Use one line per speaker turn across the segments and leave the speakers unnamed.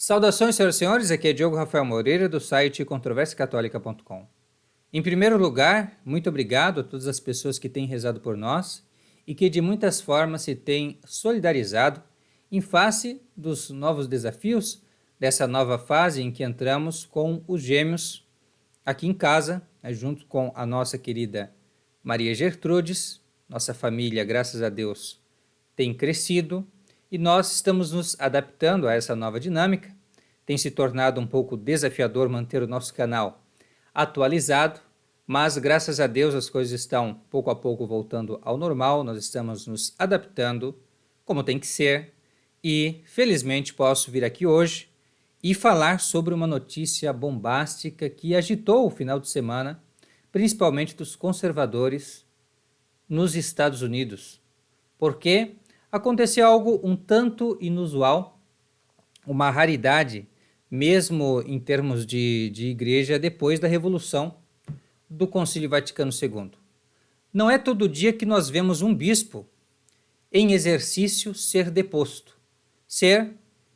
Saudações, senhoras e senhores, aqui é Diogo Rafael Moreira, do site controversiacatólica.com. Em primeiro lugar, muito obrigado a todas as pessoas que têm rezado por nós e que de muitas formas se têm solidarizado em face dos novos desafios dessa nova fase em que entramos com os gêmeos aqui em casa, junto com a nossa querida Maria Gertrudes. Nossa família, graças a Deus, tem crescido e nós estamos nos adaptando a essa nova dinâmica. Tem se tornado um pouco desafiador manter o nosso canal atualizado, mas graças a Deus as coisas estão pouco a pouco voltando ao normal, nós estamos nos adaptando como tem que ser e felizmente posso vir aqui hoje e falar sobre uma notícia bombástica que agitou o final de semana, principalmente dos conservadores nos Estados Unidos, porque aconteceu algo um tanto inusual, uma raridade, mesmo em termos de igreja, depois da Revolução do Concílio Vaticano II. Não é todo dia que nós vemos um bispo em exercício ser deposto, ser,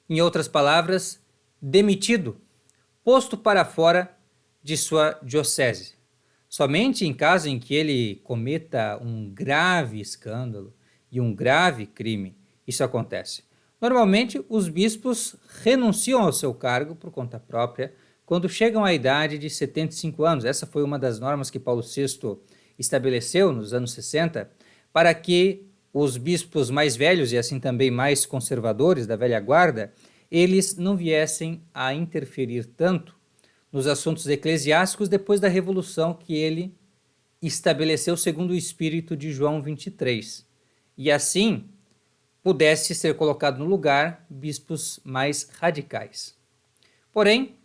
em outras palavras, demitido, posto para fora de sua diocese. Somente em caso em que ele cometa um grave escândalo e um grave crime, isso acontece. Normalmente, os bispos renunciam ao seu cargo por conta própria quando chegam à idade de 75 anos. Essa foi uma das normas que Paulo VI estabeleceu nos anos 60 para que os bispos mais velhos e assim também mais conservadores da velha guarda, eles não viessem a interferir tanto nos assuntos eclesiásticos depois da revolução que ele estabeleceu segundo o espírito de João 23. E assim pudesse ser colocado no lugar bispos mais radicais. Porém,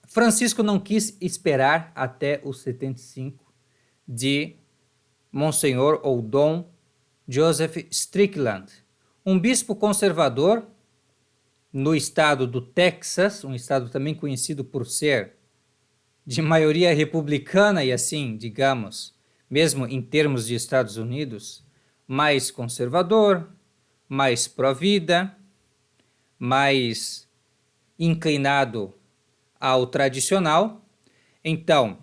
Francisco não quis esperar até os 75 de Monsenhor ou Dom Joseph Strickland, um bispo conservador no estado do Texas, um estado também conhecido por ser de maioria republicana e assim, digamos, mesmo em termos de Estados Unidos, mais conservador, mais pró-vida, mais inclinado ao tradicional. Então,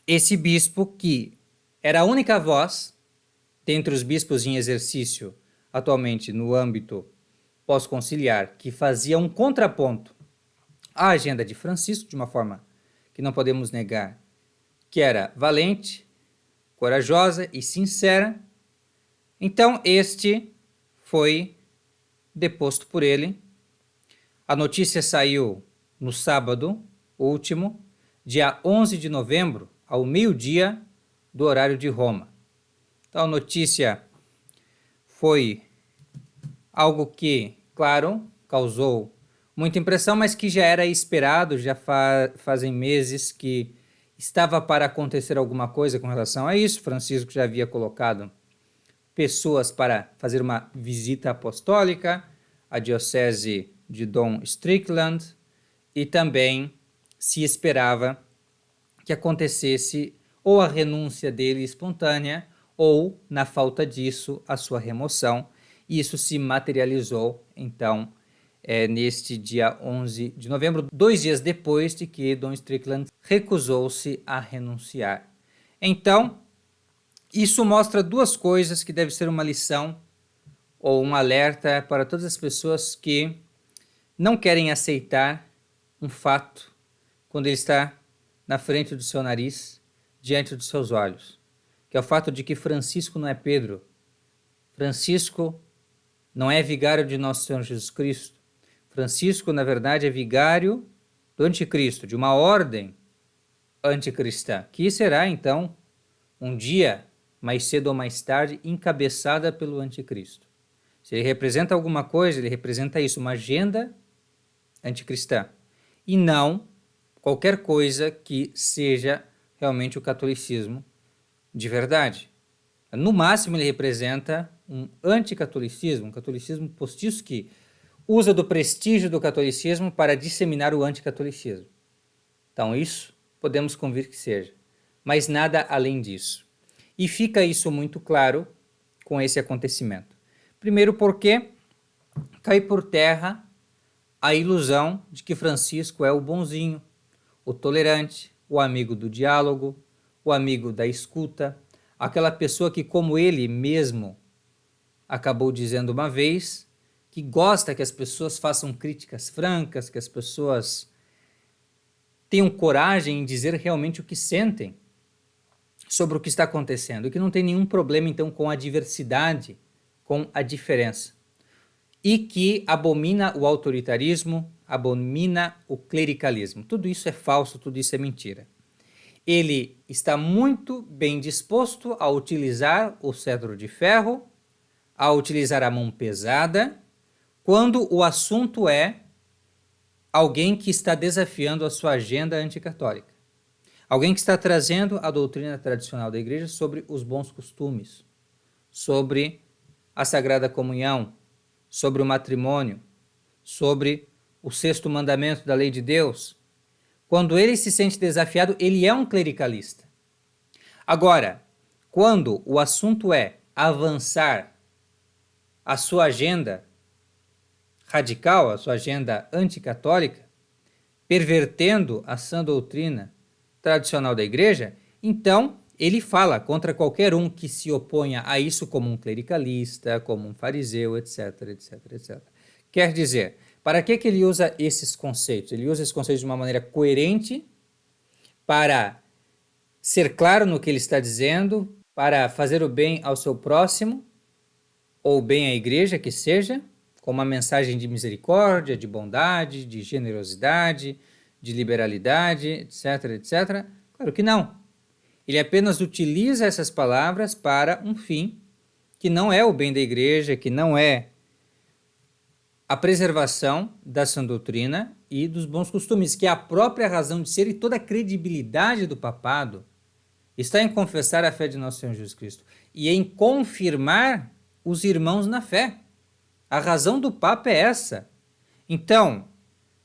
esse bispo, que era a única voz dentre os bispos em exercício atualmente no âmbito pós-conciliar, que fazia um contraponto à agenda de Francisco, de uma forma que não podemos negar, que era valente, corajosa e sincera. Então, este foi deposto por ele. A notícia saiu no sábado último, dia 11 de novembro, ao meio-dia do horário de Roma. Então, a notícia foi algo que, claro, causou muita impressão, mas que já era esperado, já fazem meses que estava para acontecer alguma coisa com relação a isso. Francisco já havia colocado pessoas para fazer uma visita apostólica à diocese de Dom Strickland e também se esperava que acontecesse ou a renúncia dele espontânea ou, na falta disso, a sua remoção. E isso se materializou, então, neste dia 11 de novembro, 2 dias depois de que Dom Strickland recusou-se a renunciar. Então, isso mostra duas coisas que deve ser uma lição ou um alerta para todas as pessoas que não querem aceitar um fato quando ele está na frente do seu nariz, diante dos seus olhos, que é o fato de que Francisco não é Pedro. Francisco não é vigário de nosso Senhor Jesus Cristo. Francisco, na verdade, é vigário do anticristo, de uma ordem anticristã, que será, então, um dia, mais cedo ou mais tarde, encabeçada pelo anticristo. Se ele representa alguma coisa, ele representa isso, uma agenda anticristã, e não qualquer coisa que seja realmente o catolicismo de verdade. No máximo, ele representa um anticatolicismo, um catolicismo postiço que usa do prestígio do catolicismo para disseminar o anticatolicismo. Então, isso podemos convir que seja, mas nada além disso. E fica isso muito claro com esse acontecimento. Primeiro porque cai por terra a ilusão de que Francisco é o bonzinho, o tolerante, o amigo do diálogo, o amigo da escuta, aquela pessoa que, como ele mesmo acabou dizendo uma vez, que gosta que as pessoas façam críticas francas, que as pessoas tenham coragem em dizer realmente o que sentem sobre o que está acontecendo, e que não tem nenhum problema então com a diversidade, com a diferença, e que abomina o autoritarismo, abomina o clericalismo. Tudo isso é falso, tudo isso é mentira. Ele está muito bem disposto a utilizar o cetro de ferro, a utilizar a mão pesada, quando o assunto é alguém que está desafiando a sua agenda anticatólica. Alguém que está trazendo a doutrina tradicional da igreja sobre os bons costumes, sobre a Sagrada Comunhão, sobre o matrimônio, sobre o sexto mandamento da lei de Deus. Quando ele se sente desafiado, ele é um clericalista. Agora, quando o assunto é avançar a sua agenda radical, a sua agenda anticatólica, pervertendo a sã doutrina tradicional da igreja, então ele fala contra qualquer um que se oponha a isso como um clericalista, como um fariseu, etc, etc, etc. Quer dizer, para que ele usa esses conceitos? Ele usa esses conceitos de uma maneira coerente para ser claro no que ele está dizendo, para fazer o bem ao seu próximo, ou bem à igreja, que seja, com uma mensagem de misericórdia, de bondade, de generosidade, de liberalidade, etc, etc. Claro que não. Ele apenas utiliza essas palavras para um fim que não é o bem da igreja, que não é a preservação da sã doutrina e dos bons costumes, que é a própria razão de ser, e toda a credibilidade do papado está em confessar a fé de nosso Senhor Jesus Cristo e em confirmar os irmãos na fé. A razão do Papa é essa. Então,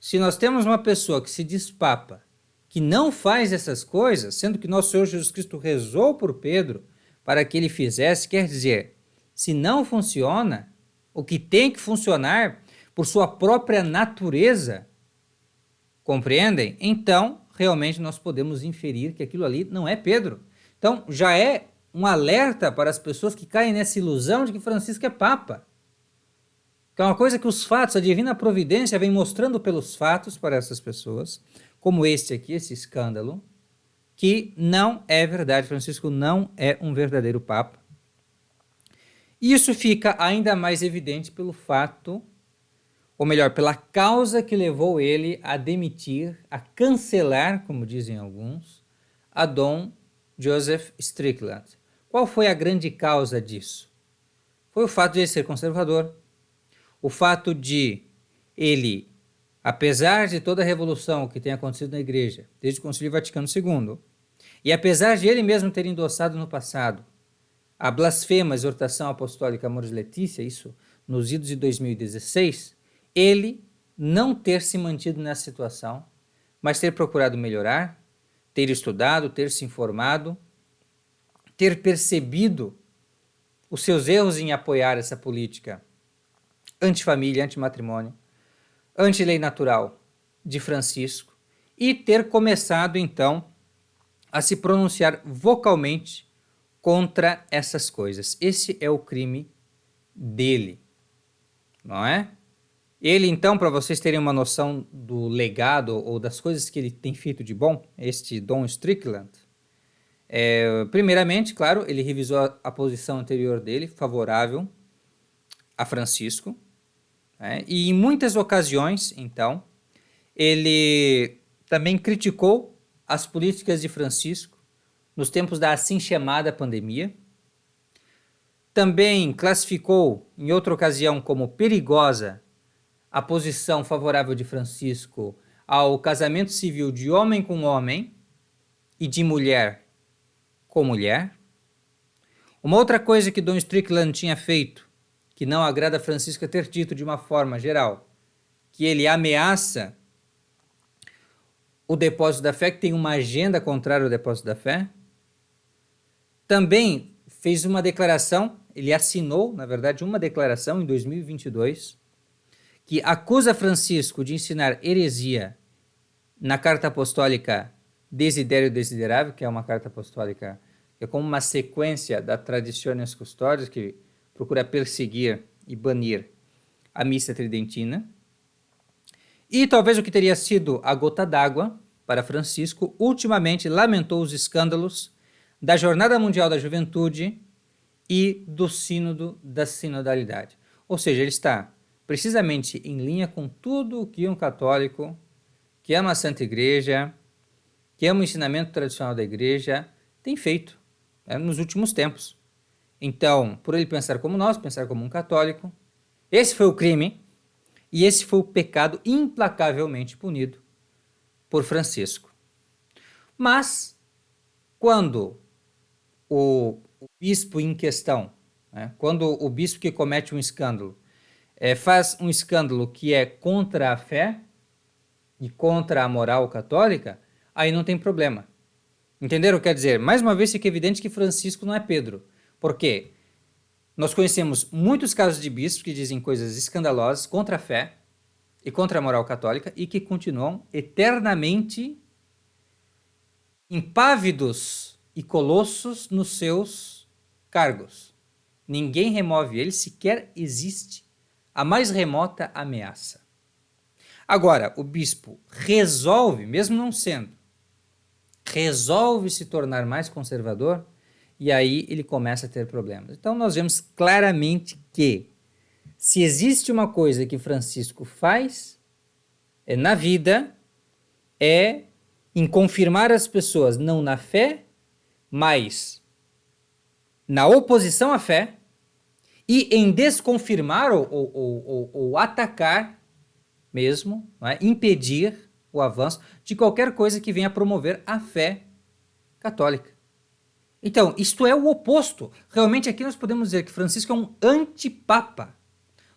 se nós temos uma pessoa que se diz Papa, que não faz essas coisas, sendo que nosso Senhor Jesus Cristo rezou por Pedro para que ele fizesse, quer dizer, se não funciona, o que tem que funcionar por sua própria natureza, compreendem? Então, realmente nós podemos inferir que aquilo ali não é Pedro. Então, já é um alerta para as pessoas que caem nessa ilusão de que Francisco é Papa. Que é uma coisa que os fatos, a divina providência vem mostrando pelos fatos para essas pessoas, como este aqui, esse escândalo, que não é verdade. Francisco não é um verdadeiro Papa. E isso fica ainda mais evidente pelo fato, ou melhor, pela causa que levou ele a demitir, a cancelar, como dizem alguns, a Dom Joseph Strickland. Qual foi a grande causa disso? Foi o fato de ele ser conservador, o fato de ele, apesar de toda a revolução que tem acontecido na igreja, desde o Concílio Vaticano II, e apesar de ele mesmo ter endossado no passado a blasfema exortação apostólica Amoris Laetitia, isso nos idos de 2016, ele não ter se mantido nessa situação, mas ter procurado melhorar, ter estudado, ter se informado, ter percebido os seus erros em apoiar essa política antifamília, antimatrimônio, anti-lei natural de Francisco, e ter começado então a se pronunciar vocalmente contra essas coisas. Esse é o crime dele, não é? Ele, então, para vocês terem uma noção do legado ou das coisas que ele tem feito de bom, este Dom Strickland, primeiramente, claro, ele revisou a posição anterior dele, favorável a Francisco, né? E em muitas ocasiões, então, ele também criticou as políticas de Francisco nos tempos da assim chamada pandemia. Também classificou, em outra ocasião, como perigosa a posição favorável de Francisco ao casamento civil de homem com homem e de mulher com mulher. Uma outra coisa que Dom Strickland tinha feito, que não agrada a Francisco, é ter dito de uma forma geral que ele ameaça o depósito da fé, que tem uma agenda contrária ao depósito da fé. Também fez uma declaração, ele assinou, na verdade, uma declaração em 2022, que acusa Francisco de ensinar heresia na carta apostólica Desiderio Desiderável, que é uma carta apostólica que é como uma sequência da Traditionis Custodes, que procura perseguir e banir a missa tridentina. E talvez o que teria sido a gota d'água para Francisco, ultimamente lamentou os escândalos da Jornada Mundial da Juventude e do Sínodo da Sinodalidade. Ou seja, ele está precisamente em linha com tudo o que um católico que ama a Santa Igreja, que ama o ensinamento tradicional da Igreja, tem feito nos últimos tempos. Então, por ele pensar como nós, pensar como um católico, esse foi o crime e esse foi o pecado implacavelmente punido por Francisco. Mas, quando o bispo em questão, quando o bispo que comete um escândalo faz um escândalo que é contra a fé e contra a moral católica, aí não tem problema. Entenderam? Quer dizer, mais uma vez fica evidente que Francisco não é Pedro. Por quê? Nós conhecemos muitos casos de bispos que dizem coisas escandalosas contra a fé e contra a moral católica e que continuam eternamente impávidos e colossos nos seus cargos. Ninguém remove ele, sequer existe a mais remota ameaça. Agora, o bispo resolve, mesmo não sendo, resolve se tornar mais conservador e aí ele começa a ter problemas. Então nós vemos claramente que se existe uma coisa que Francisco faz na vida é em confirmar as pessoas não na fé, mas na oposição à fé e em desconfirmar ou atacar mesmo, impedir o avanço de qualquer coisa que venha promover a fé católica. Então, isto é o oposto. Realmente aqui nós podemos dizer que Francisco é um antipapa,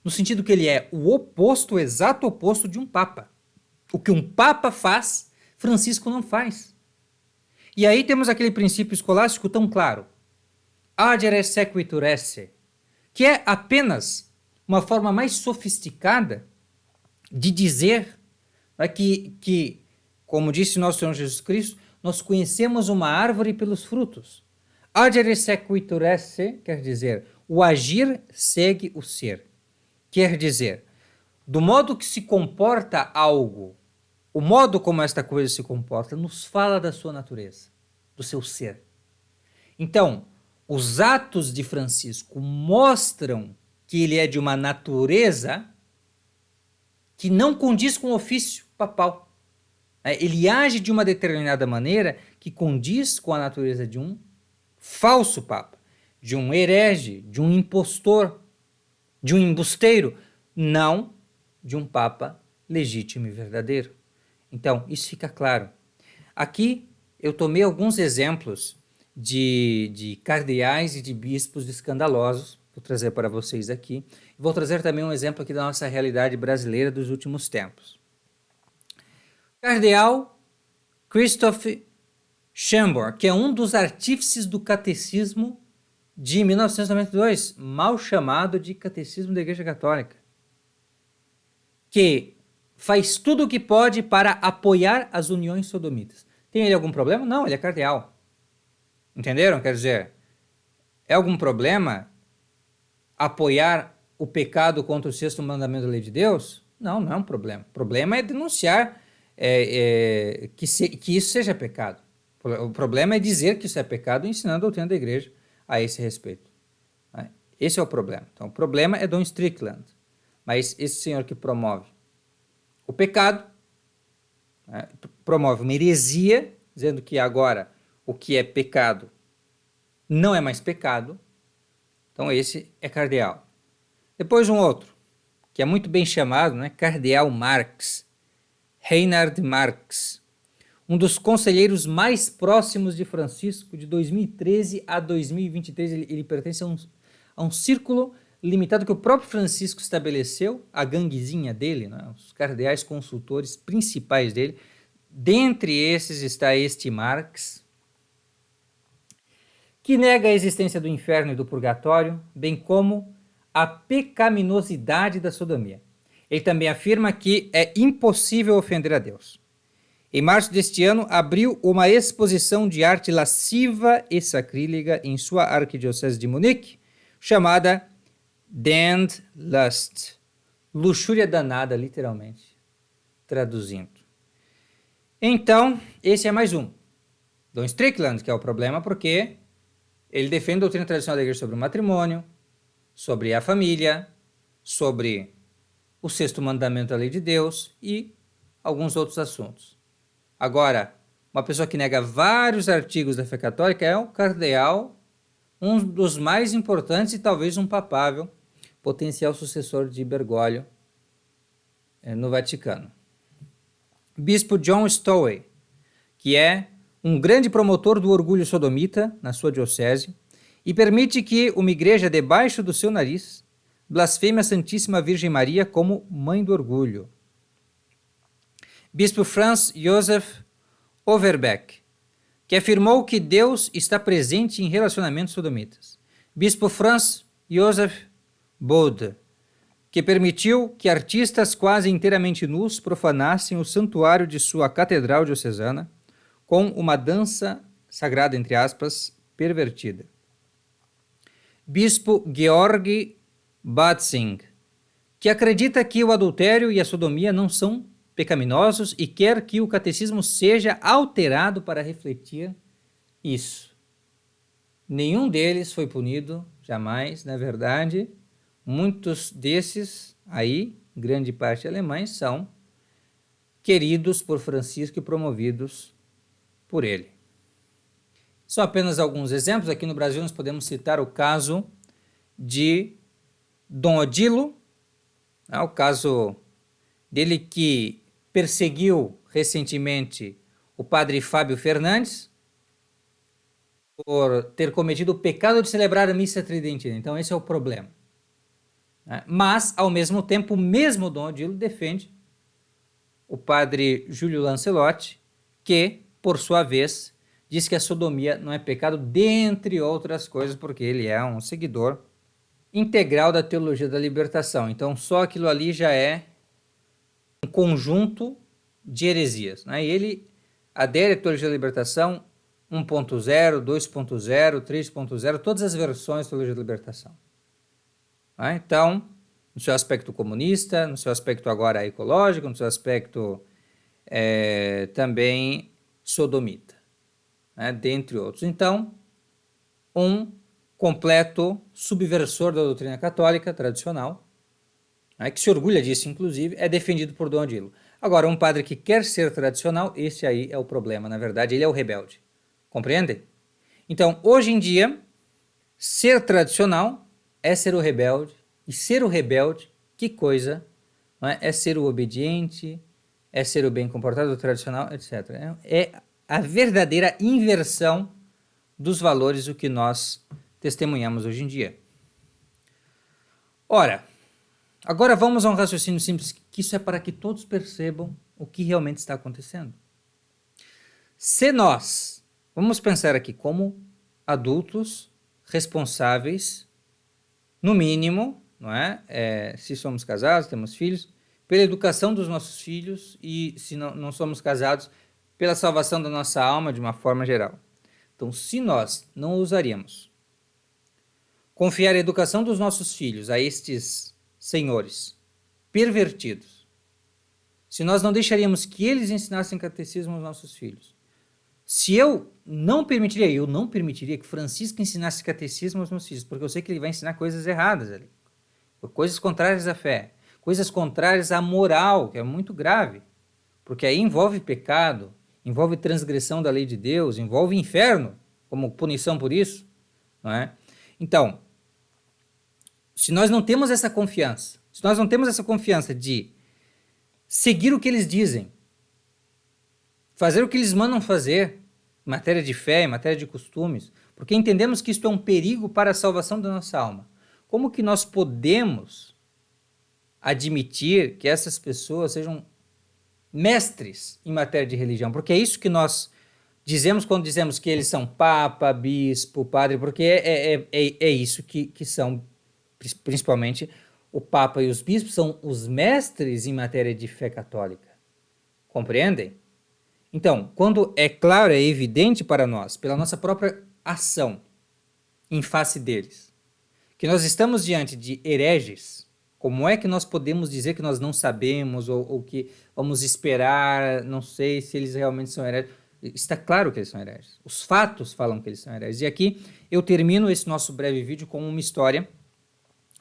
no sentido que ele é o oposto, o exato oposto de um papa. O que um papa faz, Francisco não faz. E aí temos aquele princípio escolástico tão claro, agere sequitur esse, que é apenas uma forma mais sofisticada de dizer que, como disse nosso Senhor Jesus Cristo, nós conhecemos uma árvore pelos frutos. Agere sequitur esse quer dizer, o agir segue o ser. Quer dizer, do modo que se comporta algo, o modo como esta coisa se comporta, nos fala da sua natureza, do seu ser. Então, os atos de Francisco mostram que ele é de uma natureza que não condiz com o ofício papal. Ele age de uma determinada maneira que condiz com a natureza de um falso papa, de um herege, de um impostor, de um embusteiro, não de um papa legítimo e verdadeiro. Então, isso fica claro. Aqui eu tomei alguns exemplos de cardeais e de bispos escandalosos, vou trazer para vocês aqui. Vou trazer também um exemplo aqui da nossa realidade brasileira dos últimos tempos. Cardeal Christoph Schambor, que é um dos artífices do catecismo de 1992, mal chamado de Catecismo da Igreja Católica, que faz tudo o que pode para apoiar as uniões sodomitas. Tem ele algum problema? Não, ele é cardeal. Entenderam? Quer dizer, é algum problema apoiar o pecado contra o sexto mandamento da lei de Deus? Não, não é um problema. O problema é denunciar que isso seja pecado. O problema é dizer que isso é pecado e ensinar a doutrina da igreja a esse respeito. Esse é o problema. Então, o problema é Dom Strickland. Mas esse senhor que promove o pecado, promove uma heresia, dizendo que agora o que é pecado não é mais pecado. Então, esse é cardeal. Depois um outro, que é muito bem chamado, Cardeal Marx, Reinhard Marx, um dos conselheiros mais próximos de Francisco, de 2013 a 2023, ele pertence a um círculo limitado que o próprio Francisco estabeleceu, a ganguezinha dele, os cardeais consultores principais dele. Dentre esses está este Marx, que nega a existência do inferno e do purgatório, bem como a pecaminosidade da sodomia. Ele também afirma que é impossível ofender a Deus. Em março deste ano, abriu uma exposição de arte lasciva e sacrílega em sua arquidiocese de Munique, chamada Damned Lust, luxúria danada, literalmente, traduzindo. Então, esse é mais um. Don Strickland, que é o problema, porque ele defende a doutrina tradicional da igreja sobre o matrimônio, sobre a família, sobre o sexto mandamento da lei de Deus e alguns outros assuntos. Agora, uma pessoa que nega vários artigos da fé católica é o cardeal, um dos mais importantes e talvez um papável potencial sucessor de Bergoglio no Vaticano. Bispo John Stowey, que é um grande promotor do orgulho sodomita na sua diocese e permite que uma igreja debaixo do seu nariz blasfeme a Santíssima Virgem Maria como mãe do orgulho. Bispo Franz Josef Overbeck, que afirmou que Deus está presente em relacionamentos sodomitas. Bispo Franz Josef Bode, que permitiu que artistas quase inteiramente nus profanassem o santuário de sua catedral diocesana com uma dança sagrada, entre aspas, pervertida. Bispo Georgi Batzing, que acredita que o adultério e a sodomia não são pecaminosos e quer que o catecismo seja alterado para refletir isso. Nenhum deles foi punido, jamais, na verdade. Muitos desses aí, grande parte alemães, são queridos por Francisco e promovidos por ele. Só apenas alguns exemplos. Aqui no Brasil nós podemos citar o caso de Dom Odilo, o caso dele que perseguiu recentemente o padre Fábio Fernandes por ter cometido o pecado de celebrar a missa tridentina. Então esse é o problema. Mas, ao mesmo tempo, o mesmo Dom Odilo defende o padre Júlio Lancelotti, que, por sua vez, diz que a sodomia não é pecado, dentre outras coisas, porque ele é um seguidor integral da teologia da libertação. Então, só aquilo ali já é um conjunto de heresias. E ele adere à teologia da libertação 1.0, 2.0, 3.0, todas as versões da teologia da libertação. Então, no seu aspecto comunista, no seu aspecto agora ecológico, no seu aspecto também sodomita, dentre outros. Então, um completo subversor da doutrina católica tradicional, que se orgulha disso, inclusive, é defendido por Dom Odilo. Agora, um padre que quer ser tradicional, esse aí é o problema, na verdade, ele é o rebelde. Compreende? Então, hoje em dia, ser tradicional é ser o rebelde, e ser o rebelde, que coisa, é ser o obediente, é ser o bem comportado, o tradicional, etc. É a verdadeira inversão dos valores o que nós testemunhamos hoje em dia. Ora, agora vamos a um raciocínio simples, que isso é para que todos percebam o que realmente está acontecendo. Se nós, vamos pensar aqui como adultos responsáveis, no mínimo, se somos casados, temos filhos, pela educação dos nossos filhos e, se não somos casados, pela salvação da nossa alma de uma forma geral. Então, se nós não ousaríamos confiar a educação dos nossos filhos a estes senhores pervertidos, se nós não deixaríamos que eles ensinassem catecismo aos nossos filhos, se eu não permitiria que Francisco ensinasse catecismo aos meus filhos, porque eu sei que ele vai ensinar coisas erradas ali, coisas contrárias à fé, coisas contrárias à moral, que é muito grave, porque aí envolve pecado, envolve transgressão da lei de Deus, envolve inferno como punição por isso, não é? Então, se nós não temos essa confiança, de seguir o que eles dizem, fazer o que eles mandam fazer, em matéria de fé, em matéria de costumes, porque entendemos que isto é um perigo para a salvação da nossa alma. Como que nós podemos admitir que essas pessoas sejam mestres em matéria de religião? Porque é isso que nós dizemos quando dizemos que eles são papa, bispo, padre, porque é isso que são, principalmente, o Papa e os bispos são os mestres em matéria de fé católica. Compreendem? Então, quando é claro, é evidente para nós, pela nossa própria ação em face deles, que nós estamos diante de hereges, como é que nós podemos dizer que nós não sabemos ou que vamos esperar, não sei se eles realmente são hereges? Está claro que eles são hereges. Os fatos falam que eles são hereges. E aqui eu termino esse nosso breve vídeo com uma história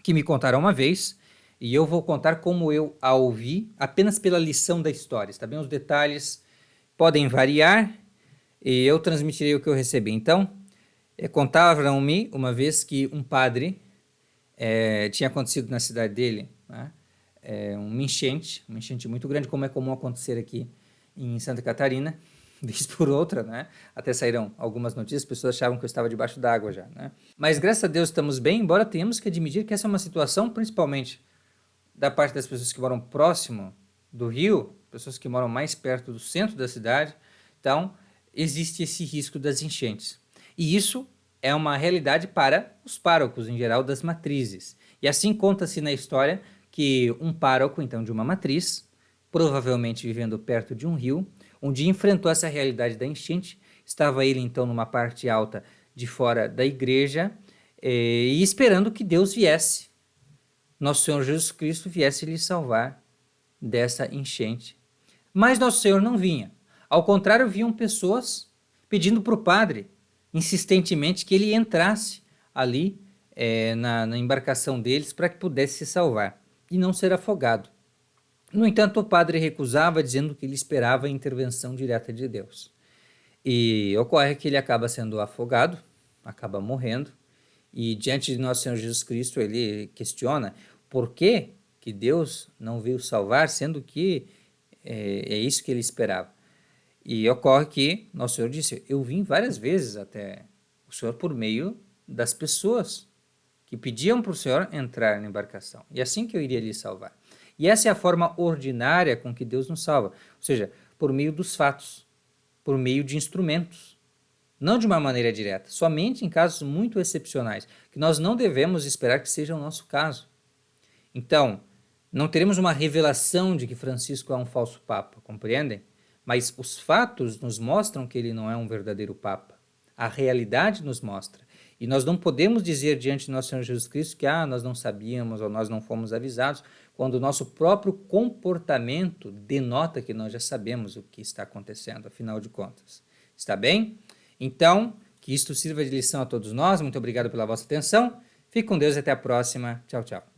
que me contaram uma vez, e eu vou contar como eu a ouvi, apenas pela lição da história, está bem? Os detalhes podem variar, e eu transmitirei o que eu recebi. Então, contaram-me uma vez que um padre tinha acontecido na cidade dele, né? Uma enchente muito grande, como é comum acontecer aqui em Santa Catarina, vez por outra, né? Até saíram algumas notícias, as pessoas achavam que eu estava debaixo d'água já, né? Mas graças a Deus estamos bem, embora tenhamos que admitir que essa é uma situação, principalmente da parte das pessoas que moram próximo do rio, pessoas que moram mais perto do centro da cidade, então existe esse risco das enchentes. E isso é uma realidade para os párocos, em geral, das matrizes. E assim conta-se na história que um pároco, então, de uma matriz, provavelmente vivendo perto de um rio, um dia enfrentou essa realidade da enchente, estava ele, então, numa parte alta de fora da igreja, e esperando que Deus viesse, Nosso Senhor Jesus Cristo viesse lhe salvar dessa enchente. Mas Nosso Senhor não vinha. Ao contrário, vinham pessoas pedindo para o padre, insistentemente, que ele entrasse ali na embarcação deles para que pudesse se salvar e não ser afogado. No entanto, o padre recusava, dizendo que ele esperava a intervenção direta de Deus. E ocorre que ele acaba sendo afogado, acaba morrendo, e diante de Nosso Senhor Jesus Cristo ele questiona por que Deus não veio salvar, sendo que é isso que ele esperava. E ocorre que Nosso Senhor disse, eu vim várias vezes até o Senhor por meio das pessoas que pediam para o Senhor entrar na embarcação, e assim que eu iria lhe salvar. E essa é a forma ordinária com que Deus nos salva, ou seja, por meio dos fatos, por meio de instrumentos, não de uma maneira direta, somente em casos muito excepcionais, que nós não devemos esperar que seja o nosso caso. Então, não teremos uma revelação de que Francisco é um falso papa, compreendem? Mas os fatos nos mostram que ele não é um verdadeiro papa. A realidade nos mostra. E nós não podemos dizer diante de Nosso Senhor Jesus Cristo que nós não sabíamos ou nós não fomos avisados, quando o nosso próprio comportamento denota que nós já sabemos o que está acontecendo, afinal de contas. Está bem? Então, que isto sirva de lição a todos nós. Muito obrigado pela vossa atenção. Fique com Deus e até a próxima. Tchau, tchau.